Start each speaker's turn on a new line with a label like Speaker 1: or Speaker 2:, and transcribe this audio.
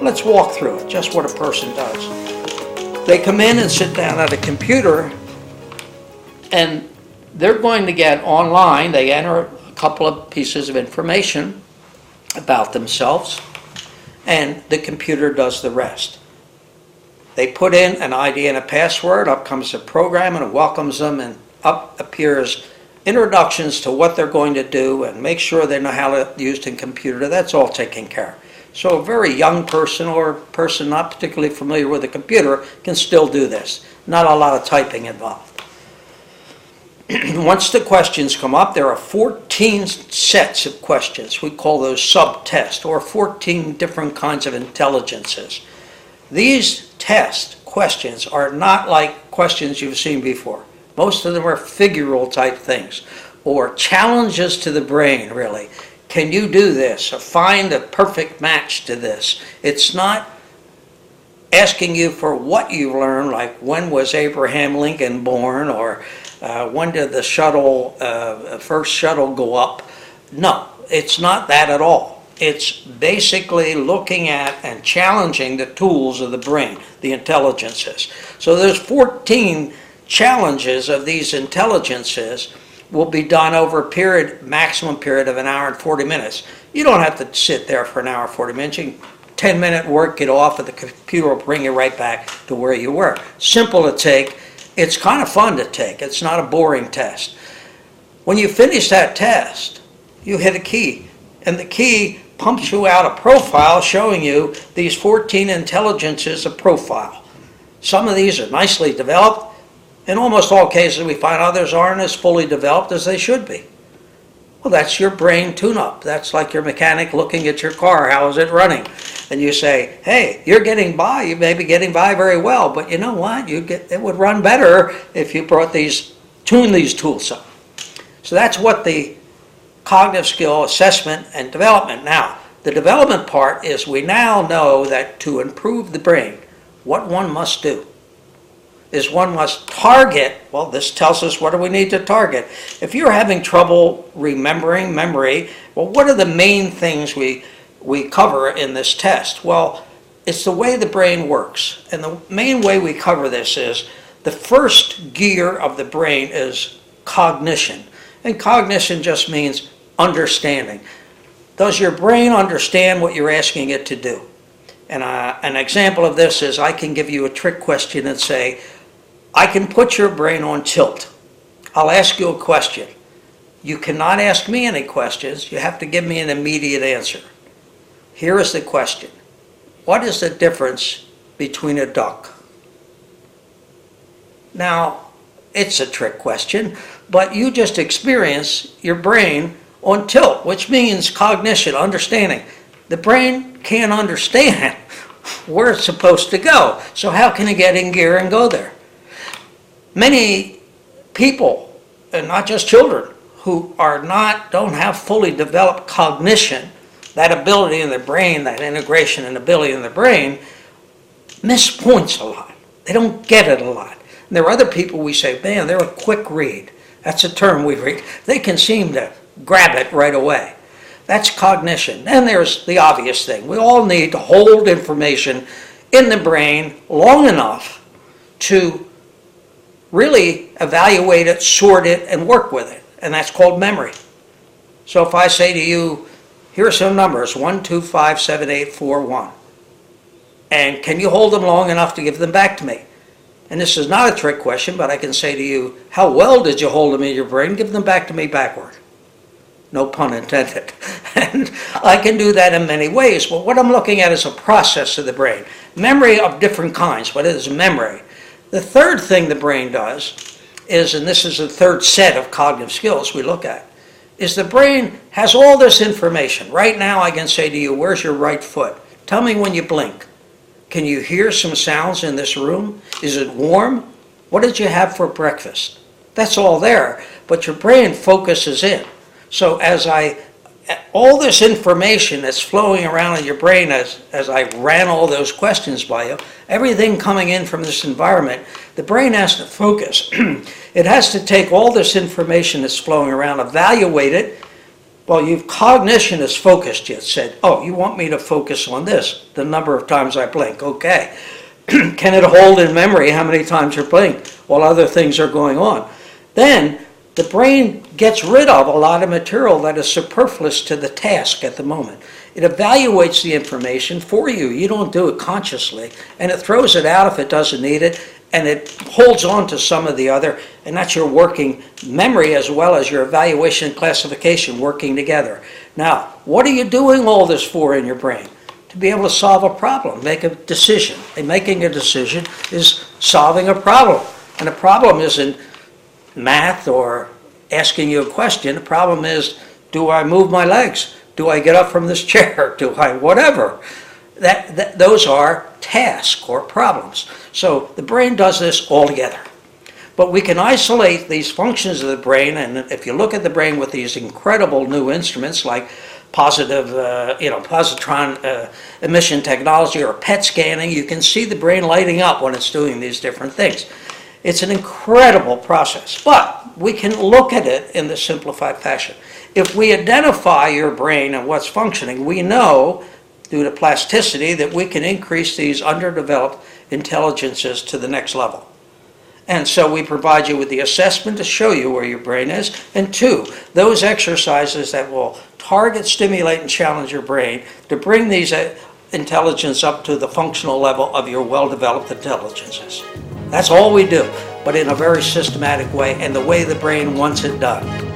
Speaker 1: Let's walk through it, just what a person does. They come in and sit down at a computer, and they're going to get online, they enter a couple of pieces of information about themselves, and the computer does the rest. They put in an ID and a password, up comes the program and it welcomes them, and up appears introductions to what they're going to do and make sure they know how to use the computer. That's all taken care of. So a very young person or a person not particularly familiar with a computer can still do this. Not a lot of typing involved. Once the questions come up, there are 14 sets of questions. We call those sub-tests, or 14 different kinds of intelligences. These test questions are not like questions you've seen before. Most of them are figural type things, or challenges to the brain, really. Can you do this, or find a perfect match to this? It's not asking you for what you learned, like when was Abraham Lincoln born, or when did the first shuttle go up? No, it's not that at all. It's basically looking at and challenging the tools of the brain, the intelligences. So there's 14 challenges of these intelligences will be done over a period, maximum period of 1 hour and 40 minutes. You don't have to sit there for 1 hour and 40 minutes. You can 10-minute work it off, and the computer will bring you right back to where you were. Simple to take. It's kind of fun to take. It's not a boring test. When you finish that test, you hit a key, and the key pumps you out a profile showing you these 14 intelligences of profile. Some of these are nicely developed. In almost all cases, we find others aren't as fully developed as they should be. Well, that's your brain tune-up. That's like your mechanic looking at your car. How is it running? And you say, hey, you're getting by. You may be getting by very well, but you know what? It would run better if you tune these tools up. So that's what the cognitive skill assessment and development. Now, the development part is we now know that to improve the brain, what one must do is one must target, well, this tells us what do we need to target. If you're having trouble remembering memory, well, what are the main things we cover in this test? Well, it's the way the brain works. And the main way we cover this is the first gear of the brain is cognition. And cognition just means understanding. Does your brain understand what you're asking it to do? And an example of this is I can give you a trick question and say, I can put your brain on tilt. I'll ask you a question. You cannot ask me any questions. You have to give me an immediate answer. Here is the question. What is the difference between a duck? Now, it's a trick question, but you just experience your brain on tilt, which means cognition, understanding. The brain can't understand where it's supposed to go. So how can it get in gear and go there? Many people, and not just children, who don't have fully developed cognition, that ability in the brain, that integration and ability in the brain, miss points a lot. They don't get it a lot. And there are other people we say, man, they're a quick read. That's a term we read. They can seem to grab it right away. That's cognition. Then there's the obvious thing. We all need to hold information in the brain long enough to really evaluate it, sort it, and work with it. And that's called memory. So if I say to you, here are some numbers, 1, 2, 5, 7, 8, 4, 1. And can you hold them long enough to give them back to me? And this is not a trick question, but I can say to you, how well did you hold them in your brain? Give them back to me backward. No pun intended. And I can do that in many ways. But what I'm looking at is a process of the brain. Memory of different kinds. What is memory? The third thing the brain does is, and this is the third set of cognitive skills we look at, is the brain has all this information. Right now I can say to you, where's your right foot? Tell me when you blink. Can you hear some sounds in this room? Is it warm? What did you have for breakfast? That's all there, but your brain focuses in. So all this information that's flowing around in your brain as I ran all those questions by you, everything coming in from this environment, the brain has to focus. It has to take all this information that's flowing around, evaluate it, Well, cognition is focused. You said, oh, you want me to focus on this, the number of times I blink. Okay. Can it hold in memory how many times you blink while other things are going on? Then the brain gets rid of a lot of material that is superfluous to the task at the moment. It evaluates the information for you. You don't do it consciously. And it throws it out if it doesn't need it. And it holds on to some of the other. And that's your working memory as well as your evaluation and classification working together. Now, what are you doing all this for in your brain? To be able to solve a problem, make a decision. And making a decision is solving a problem. And the problem isn't math or asking you a question. The problem is, do I move my legs? Do I get up from this chair? Do I whatever? Those are tasks or problems. So the brain does this all together. But we can isolate these functions of the brain, and if you look at the brain with these incredible new instruments like positron emission technology or PET scanning, you can see the brain lighting up when it's doing these different things. It's an incredible process, but we can look at it in the simplified fashion. If we identify your brain and what's functioning, we know, due to plasticity, that we can increase these underdeveloped intelligences to the next level. And so we provide you with the assessment to show you where your brain is, and 2, those exercises that will target, stimulate, and challenge your brain to bring these intelligence up to the functional level of your well-developed intelligences. That's all we do, but in a very systematic way and the way the brain wants it done.